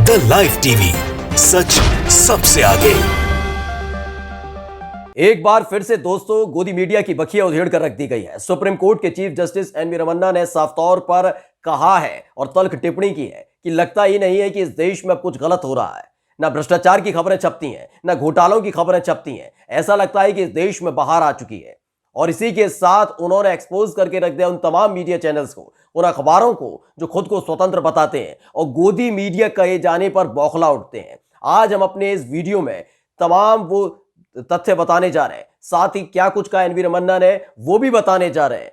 The live TV, सच सबसे आगे। एक बार फिर से दोस्तों गोदी मीडिया की बखिया उधेड़ कर रख दी गई है। सुप्रीम कोर्ट के chief justice N V Ramanna ने साफ तौर पर कहा है और तल्ख टिप्पणी की है कि लगता ही नहीं है कि इस देश में अब कुछ गलत हो रहा है। ना भ्रष्टाचार की खबरें छपती हैं, ना घोटालों की खबरें छपती हैं। ऐसा लगता है कि इस देश में बाहर आ चुकी है। और इसी के साथ उन्होंने एक्सपोज करके रख दिया उन तमाम मीडिया चैनल्स को, उन अखबारों को जो खुद को स्वतंत्र बताते हैं और गोदी मीडिया कहे जाने पर बौखला उठते हैं। आज हम अपने इस वीडियो में तमाम वो तथ्य बताने जा रहे हैं, साथ ही क्या कुछ कहा एन वी रमन्ना ने वो भी बताने जा रहे हैं।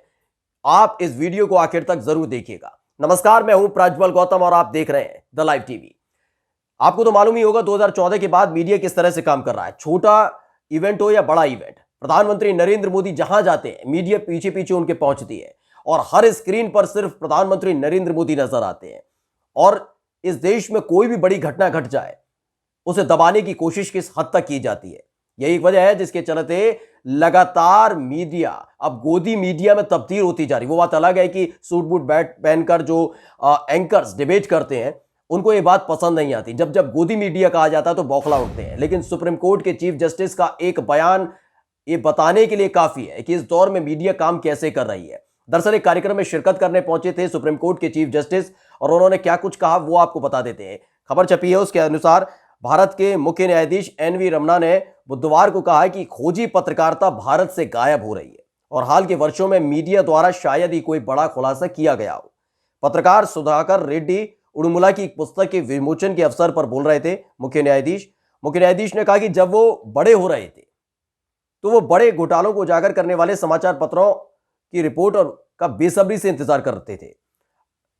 आप इस वीडियो को आखिर तक जरूर देखिएगा। नमस्कार, मैं हूं प्रज्वल गौतम और आप देख रहे हैं द लाइव टीवी। आपको तो मालूम ही होगा 2014 के बाद मीडिया किस तरह से काम कर रहा है। छोटा इवेंट हो या बड़ा इवेंट, प्रधानमंत्री नरेंद्र मोदी जहां जाते हैं मीडिया पीछे पीछे उनके पहुंचती है और हर स्क्रीन पर सिर्फ प्रधानमंत्री नरेंद्र मोदी नजर आते हैं। और इस देश में कोई भी बड़ी घटना घट जाए उसे दबाने की कोशिश किस हद तक की जाती है। यही एक वजह है जिसके चलते लगातार मीडिया अब गोदी मीडिया में तब्दील होती जा रही। वो बात अलग है कि सूट बूट बैट पहनकर जो एंकर्स डिबेट करते हैं उनको ये बात पसंद नहीं आती। जब जब गोदी मीडिया कहा जाता है तो बौखला उठते हैं। लेकिन सुप्रीम कोर्ट के चीफ जस्टिस का एक बयान ये बताने के लिए काफी है कि इस दौर में मीडिया काम कैसे कर रही है। दरअसल एक कार्यक्रम में शिरकत करने पहुंचे थे सुप्रीम कोर्ट के चीफ जस्टिस और उन्होंने क्या कुछ कहा वो आपको बता देते हैं। खबर छपी है उसके अनुसार भारत के मुख्य न्यायाधीश एन वी रमन्ना ने बुधवार को कहा कि खोजी पत्रकारिता भारत से गायब हो रही है और हाल के वर्षों में मीडिया द्वारा शायद ही कोई बड़ा खुलासा किया गया हो। पत्रकार सुधाकर रेड्डी उड़ुमुला की एक पुस्तक के विमोचन के अवसर पर बोल रहे थे मुख्य न्यायाधीश ने कहा कि जब वो बड़े हो रहे थे तो वो बड़े घोटालों को उजागर करने वाले समाचार पत्रों की रिपोर्ट और का बेसब्री से इंतजार करते थे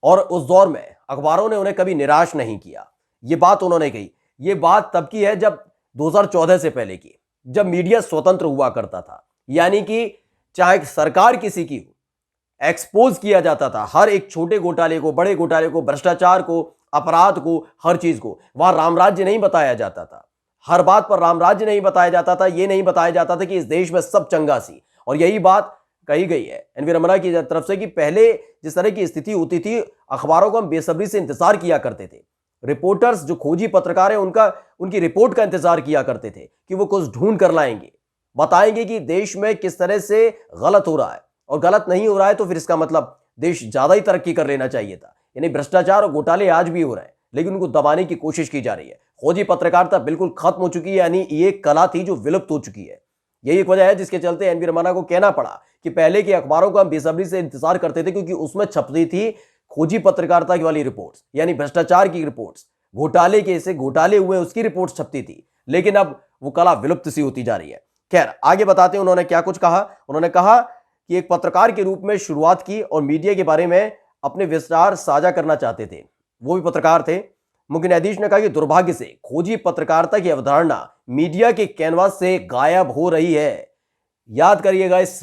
और उस दौर में अखबारों ने उन्हें कभी निराश नहीं किया। ये बात उन्होंने कही। ये बात तब की है जब 2014 से पहले की, जब मीडिया स्वतंत्र हुआ करता था। यानी कि चाहे सरकार किसी की हो, एक्सपोज किया जाता था हर एक छोटे घोटाले को, बड़े घोटाले को, भ्रष्टाचार को, अपराध को, हर चीज को। वहां रामराज्य नहीं बताया जाता था। हर बात पर रामराज्य नहीं बताया जाता था। यह नहीं बताया जाता था कि इस देश में सब चंगा सी। और यही बात कही गई है एन वी रमन्ना की तरफ से कि पहले जिस तरह की स्थिति होती थी, अखबारों को हम बेसब्री से इंतजार किया करते थे। रिपोर्टर्स जो खोजी पत्रकार हैं उनकी रिपोर्ट का इंतजार किया करते थे कि वो कुछ ढूंढ कर लाएंगे, बताएंगे कि देश में किस तरह से गलत हो रहा है। और गलत नहीं हो रहा है तो फिर इसका मतलब देश ज्यादा ही तरक्की कर लेना चाहिए था। यानी भ्रष्टाचार और घोटाले आज भी हो रहे हैं लेकिन उनको दबाने की कोशिश की जा रही है। खोजी पत्रकारिता बिल्कुल खत्म हो चुकी है, यानी ये कला थी जो विलुप्त हो चुकी है। यही एक वजह है जिसके चलते एन वी रमन्ना को कहना पड़ा कि पहले के अखबारों का हम बेसब्री से इंतजार करते थे क्योंकि उसमें छपती थी खोजी पत्रकारिता वाली रिपोर्ट्स, यानी भ्रष्टाचार की रिपोर्ट्स, घोटाले कैसे घोटाले हुए उसकी रिपोर्ट्स छपती थी। लेकिन अब वो कला विलुप्त सी होती जा रही है। खैर आगे बताते हैं उन्होंने क्या कुछ कहा। उन्होंने कहा कि एक पत्रकार के रूप में शुरुआत की और मीडिया के बारे में अपने विचार साझा करना चाहते थे। वो भी पत्रकार थे। मुख्य न्यायाधीश ने कहा कि दुर्भाग्य से खोजी पत्रकारिता की अवधारणा मीडिया के कैनवास से गायब हो रही है। याद करिएगा, इस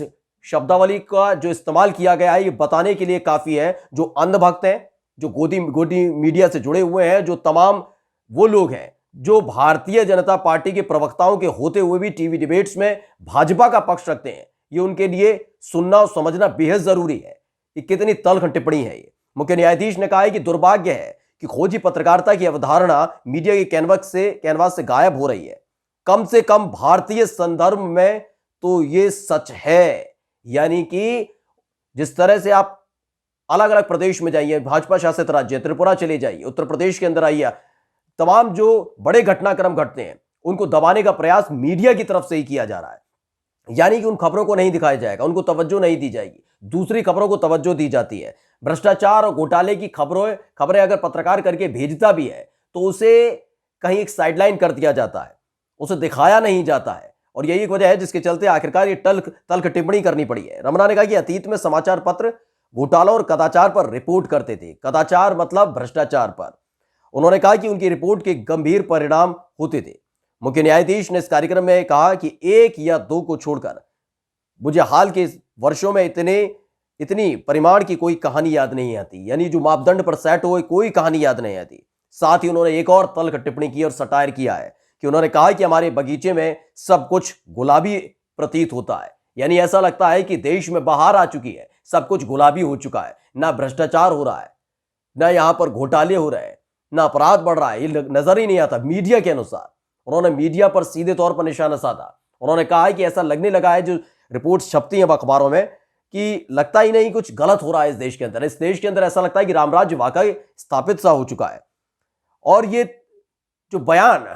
शब्दावली का जो इस्तेमाल किया गया है ये बताने के लिए काफी है जो अंधभक्त हैं, जो गोदी मीडिया से जुड़े हुए हैं, जो तमाम वो लोग हैं जो भारतीय जनता पार्टी के प्रवक्ताओं के होते हुए भी टीवी डिबेट्स में भाजपा का पक्ष रखते हैं। ये उनके लिए सुनना और समझना बेहद जरूरी है कि कितनी तल्ख टिप्पणी है ये। मुख्य न्यायाधीश ने कहा है कि दुर्भाग्य है कि खोजी पत्रकारिता की अवधारणा मीडिया के कैनवास से गायब हो रही है। कम से कम भारतीय संदर्भ में तो ये सच है। यानी कि जिस तरह से आप अलग अलग प्रदेश में जाइए, भाजपा शासित राज्य त्रिपुरा चले जाइए, उत्तर प्रदेश के अंदर आइए, तमाम जो बड़े घटनाक्रम घटते हैं उनको दबाने का प्रयास मीडिया की तरफ से ही किया जा रहा है। यानी कि उन खबरों को नहीं दिखाया जाएगा, उनको तवज्जो नहीं दी जाएगी, दूसरी खबरों को तवज्जो दी जाती है। भ्रष्टाचार और घोटाले की खबरें अगर पत्रकार करके भेजता भी है तो उसे कहीं एक साइडलाइन कर दिया जाता है, उसे दिखाया नहीं जाता है। और यही एक वजह है जिसके चलते आखिरकार ये तल्ख टिप्पणी करनी पड़ी है। रमन्ना ने कहा कि अतीत में समाचार पत्र घोटालों और कदाचार पर रिपोर्ट करते थे। कदाचार मतलब भ्रष्टाचार पर। उन्होंने कहा कि उनकी रिपोर्ट के गंभीर परिणाम होते थे। मुख्य न्यायाधीश ने इस कार्यक्रम में कहा कि एक या दो को छोड़कर मुझे हाल के वर्षों में इतनी परिमाण की कोई कहानी याद नहीं आती। यानी जो मापदंड पर सेट हो कोई कहानी याद नहीं आती। साथ ही उन्होंने एक और तल्ख टिप्पणी की और सटायर किया है कि उन्होंने कहा कि हमारे बगीचे में सब कुछ गुलाबी प्रतीत होता है। यानी ऐसा लगता है कि देश में बाहर आ चुकी है, सब कुछ गुलाबी हो चुका है, ना भ्रष्टाचार हो रहा है, ना यहां पर घोटाले हो रहे हैं, ना अपराध बढ़ रहा है, ये नजर ही नहीं आता मीडिया के अनुसार। उन्होंने मीडिया पर सीधे तौर पर निशाना साधा। उन्होंने कहा है कि ऐसा लगने लगा है, जो रिपोर्ट्स छपती हैं अखबारों में, कि लगता ही नहीं कुछ गलत हो रहा है इस देश के अंदर। इस देश के अंदर ऐसा लगता है कि रामराज्य वाकई स्थापित सा हो चुका है। और ये जो बयान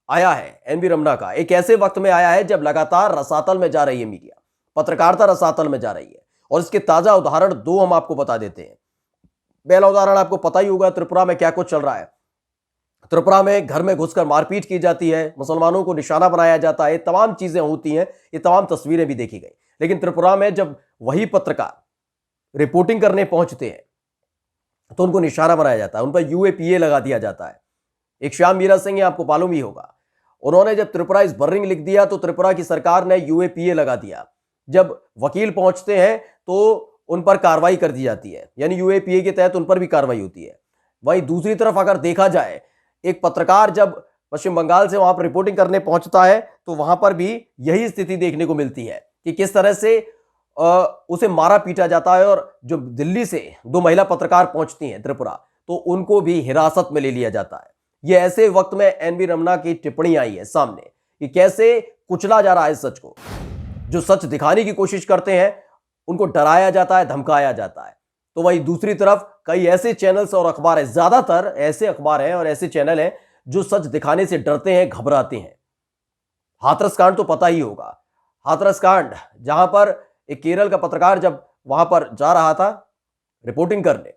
आया है एनवी रमन्ना का, एक ऐसे वक्त में आया है जब लगातार रसातल में जा रही है मीडिया, पत्रकारिता रसातल में जा रही है। और इसके ताजा उदाहरण दो हम आपको बता देते हैं। पहला उदाहरण आपको पता ही होगा त्रिपुरा में क्या कुछ चल रहा है। त्रिपुरा में घर में घुसकर मारपीट की जाती है, मुसलमानों को निशाना बनाया जाता है, तमाम चीजें होती हैं, ये तमाम तस्वीरें भी देखी गई। लेकिन त्रिपुरा में जब वही पत्रकार रिपोर्टिंग करने पहुंचते हैं तो उनको निशाना बनाया जाता है, उन पर यूएपीए लगा दिया जाता है। एक श्याम मीरा सिंह है, आपको मालूम ही होगा, उन्होंने जब त्रिपुरा इज बर्निंग लिख दिया तो त्रिपुरा की सरकार ने यूएपीए लगा दिया। जब वकील पहुंचते हैं तो उन पर कार्रवाई कर दी जाती है, यानी यूएपीए के तहत उन पर भी कार्रवाई होती है। वहीं दूसरी तरफ अगर देखा जाए, एक पत्रकार जब पश्चिम बंगाल से वहां पर रिपोर्टिंग करने पहुंचता है तो वहां पर भी यही स्थिति देखने को मिलती है कि किस तरह से उसे मारा पीटा जाता है। और जो दिल्ली से दो महिला पत्रकार पहुंचती हैं त्रिपुरा, तो उनको भी हिरासत में ले लिया जाता है। यह ऐसे वक्त में एनवी रमन्ना की टिप्पणी आई है सामने कि कैसे कुचला जा रहा है सच को। जो सच दिखाने की कोशिश करते हैं उनको डराया जाता है, धमकाया जाता है। तो वहीं दूसरी तरफ कई ऐसे चैनल्स और अखबार हैं, ज्यादातर ऐसे अखबार हैं और ऐसे चैनल हैं जो सच दिखाने से डरते हैं, घबराते हैं। हाथरस कांड तो पता ही होगा। हाथरस कांड, जहां पर एक केरल का पत्रकार जब वहां पर जा रहा था रिपोर्टिंग करने,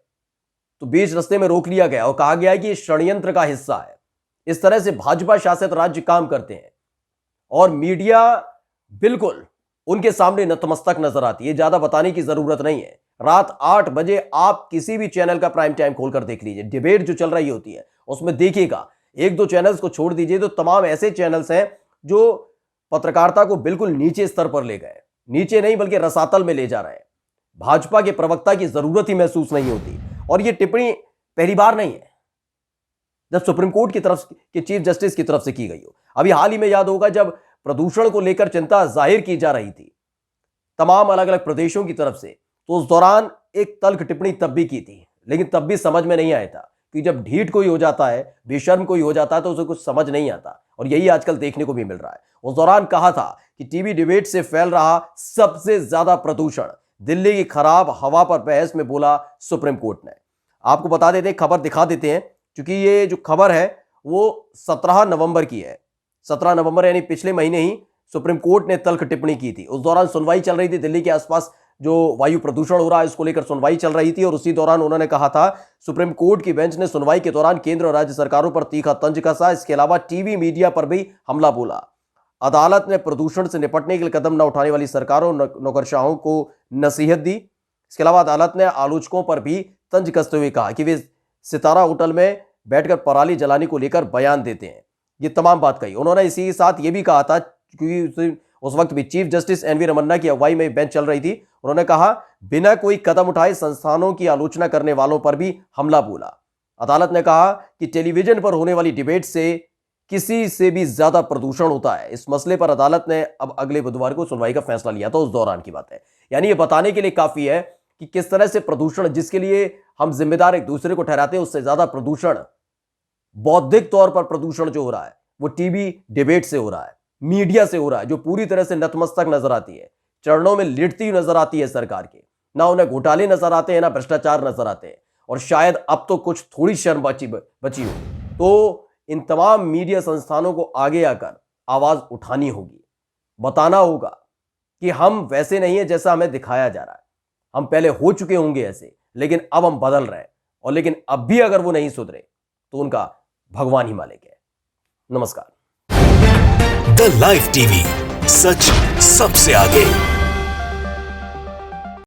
तो बीच रास्ते में रोक लिया गया और कहा गया कि ये षड्यंत्र का हिस्सा है। इस तरह से भाजपा शासित राज्य काम करते हैं और मीडिया बिल्कुल उनके सामने नतमस्तक नजर आती है। ज्यादा बताने की जरूरत नहीं है। रात 8 बजे आप किसी भी चैनल का प्राइम टाइम खोलकर देख लीजिए, डिबेट जो चल रही होती है उसमें देखिएगा। एक दो चैनल्स को छोड़ दीजिए तो तमाम ऐसे चैनल्स हैं जो पत्रकारिता को बिल्कुल नीचे स्तर पर ले गए, नीचे नहीं बल्कि रसातल में ले जा रहे हैं। भाजपा के प्रवक्ता की जरूरत ही महसूस नहीं होती। और यह टिप्पणी पहली बार नहीं है जब सुप्रीम कोर्ट की तरफ के चीफ जस्टिस की तरफ से की गई हो। अभी हाल ही में याद होगा जब प्रदूषण को लेकर चिंता जाहिर की जा रही थी तमाम अलग अलग प्रदेशों की तरफ से, तो उस दौरान एक तल्ख टिप्पणी तब भी की थी, लेकिन तब भी समझ में नहीं आया था कि जब ढीठ कोई हो जाता है, बेशर्म कोई हो जाता है तो उसे कुछ समझ नहीं आता। और यही आजकल देखने को भी मिल रहा है। उस दौरान कहा था कि टीवी डिबेट से फैल रहा सबसे ज्यादा प्रदूषण, दिल्ली की खराब हवा पर बहस में बोला सुप्रीम कोर्ट ने। आपको बता देते, खबर दिखा देते हैं, क्योंकि ये जो खबर है वो 17 नवंबर की है। 17 नवंबर यानी पिछले महीने ही सुप्रीम कोर्ट ने तल्ख टिप्पणी की थी। उस दौरान सुनवाई चल रही थी, दिल्ली के आसपास जो वायु प्रदूषण हो रहा है इसको लेकर सुनवाई चल रही थी। और उसी दौरान उन्होंने कहा था, सुप्रीम कोर्ट की बेंच ने सुनवाई के दौरान केंद्र और राज्य सरकारों पर तीखा तंज कसा। इसके अलावा टीवी मीडिया पर भी हमला बोला। अदालत ने प्रदूषण से निपटने के लिए कदम न उठाने वाली सरकारों नौकरशाहों को नसीहत दी। इसके अलावा अदालत ने आलोचकों पर भी तंज कसते हुए कहा कि वे सितारा होटल में बैठकर पराली जलाने को लेकर बयान देते हैं। ये तमाम बात कही उन्होंने। इसी के साथ ये भी कहा था, क्योंकि उस वक्त भी चीफ जस्टिस एनवी रमन्ना की अगुवाई में बेंच चल रही थी, उन्होंने कहा बिना कोई कदम उठाए संस्थानों की आलोचना करने वालों पर भी हमला बोला। अदालत ने कहा कि टेलीविजन पर होने वाली डिबेट से किसी से भी ज्यादा प्रदूषण होता है। इस मसले पर अदालत ने अब अगले बुधवार को सुनवाई का फैसला लिया था। उस दौरान की बात है। यानी ये बताने के लिए काफी है कि किस तरह से प्रदूषण, जिसके लिए हम जिम्मेदार एक दूसरे को ठहराते हैं, उससे ज्यादा प्रदूषण, बौद्धिक तौर पर प्रदूषण जो हो रहा है वो टीवी डिबेट से हो रहा है, मीडिया से हो रहा है, जो पूरी तरह से नतमस्तक नजर आती है, चरणों में लेटती हुई नजर आती है सरकार के। ना उन्हें घोटाले नजर आते हैं, ना भ्रष्टाचार नजर आते हैं। और शायद अब तो कुछ थोड़ी शर्म बची हो तो इन तमाम मीडिया संस्थानों को आगे आकर आवाज उठानी होगी, बताना होगा कि हम वैसे नहीं है जैसा हमें दिखाया जा रहा है। हम पहले हो चुके होंगे ऐसे, लेकिन अब हम बदल रहे हैं। और लेकिन अब भी अगर वो नहीं सुधरे तो उनका भगवान ही मालिक है। नमस्कार। द लाइव टीवी, सच सबसे आगे।